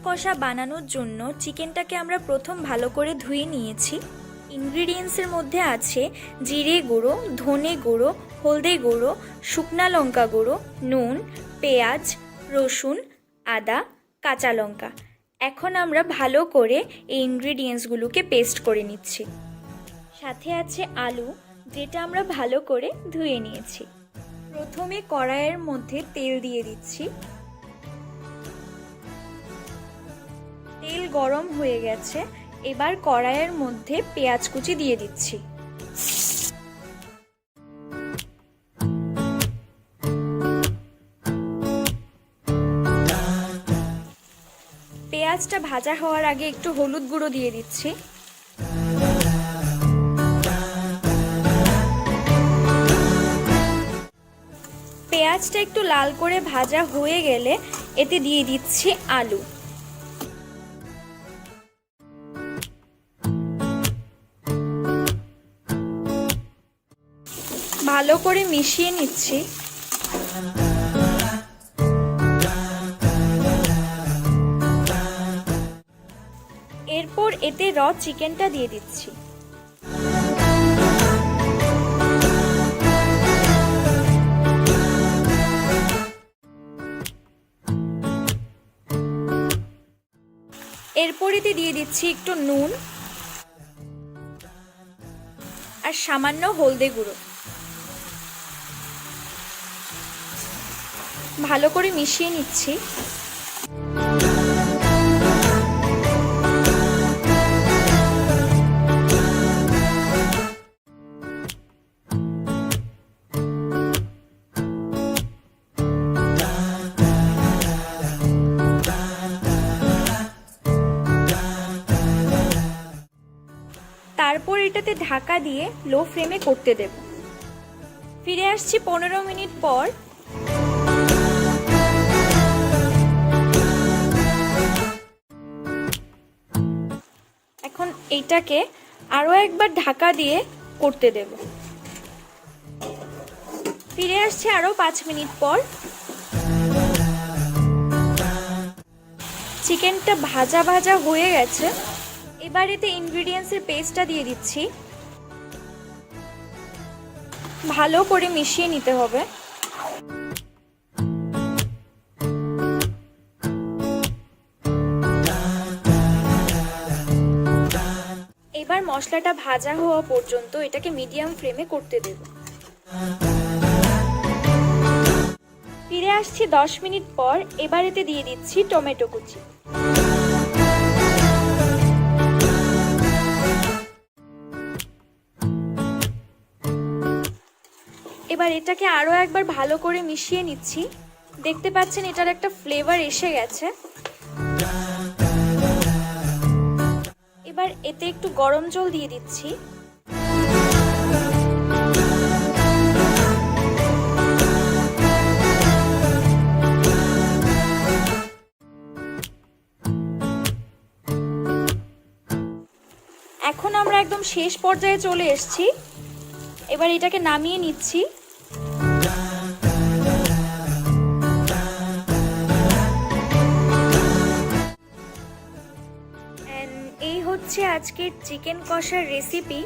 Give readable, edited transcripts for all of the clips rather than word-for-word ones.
কষা বানানোর জন্য চিকেনটাকে আমরা প্রথম ভালো করে ধুয়ে নিয়েছি। ইনগ্রিডিয়েন্টসের মধ্যে আছে জিরে গুঁড়ো, ধনে গুঁড়ো, হলদে গুঁড়ো, শুকনা লঙ্কা গুঁড়ো, নুন, পেঁয়াজ, রসুন, আদা, কাঁচা লঙ্কা। এখন আমরা ভালো করে এই ইনগ্রিডিয়েন্টসগুলোকে পেস্ট করে নিচ্ছি। সাথে আছে আলু, যেটা আমরা ভালো করে ধুয়ে নিয়েছি। প্রথমে কড়াইয়ের মধ্যে তেল দিয়ে দিচ্ছি। তেল গরম হয়ে গেছে, এবার কড়াইয়ের মধ্যে পেঁয়াজ কুচি দিয়ে দিচ্ছি। পেঁয়াজটা ভাজা হওয়ার আগে একটু হলুদ গুঁড়ো দিয়ে দিচ্ছি। পেঁয়াজটা একটু লাল করে ভাজা হয়ে গেলে এতে দিয়ে দিচ্ছি আলু। ভালো করে মিশিয়ে নিচ্ছি। এরপর এতে র চিকেনটা দিয়ে দিচ্ছি। এরপর এতে দিয়ে দিচ্ছি একটু নুন আর সামান্য হলদে গুঁড়ো। ভালো করে মিশিয়ে নিচ্ছি। তারপর এটাতে ঢাকা দিয়ে লো ফ্লেমে করতে দেব। ফিরে আসছি 15 মিনিট পর। এখন এইটাকে আরো একবার ঢাকা দিয়ে করতে দেব। ফিরে আসছি আরো 5 মিনিট পর। চিকেনটা ভাজা ভাজা হয়ে গেছে। এবার এতে ইনগ্রিডিয়েন্টসের পেস্টটা দিয়ে দিচ্ছি। ভালো করে মিশিয়ে নিতে হবে। এবার মশলাটা ভাজা হওয়া পর্যন্ত এটাকে মিডিয়াম ফ্লেমে করতে দেব। ফিরে আসছি 10 মিনিট পর। এবার এতে দিয়ে দিচ্ছি টমেটো কুচি। এবার এটাকে আরো একবার ভালো করে মিশিয়ে নিচ্ছি। দেখতে পাচ্ছেন এটার একটা ফ্লেভার এসে গেছে। এবার এতে একটু গরম জল দিয়ে দিচ্ছি। এখন আমরা একদম শেষ পর্যায়ে চলে এসেছি। এবার এটাকে নামিয়ে নিচ্ছি। এই হচ্ছে আজকের চিকেন কষার রেসিপি।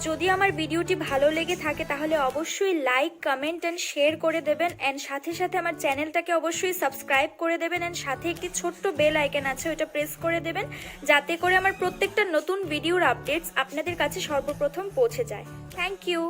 যদি আমার ভিডিওটি ভালো লেগে থাকে তাহলে অবশ্যই লাইক, কমেন্ট এন্ড শেয়ার করে দেবেন। এন্ড সাথে সাথে আমার চ্যানেলটাকে অবশ্যই সাবস্ক্রাইব করে দেবেন। এন্ড সাথে একটি ছোট্ট বেল আইকন আছে, ওটা প্রেস করে দেবেন, যাতে করে আমার প্রত্যেকটা নতুন ভিডিওর আপডেটস আপনাদের কাছে সর্বপ্রথম পৌঁছে যায়। Thank you.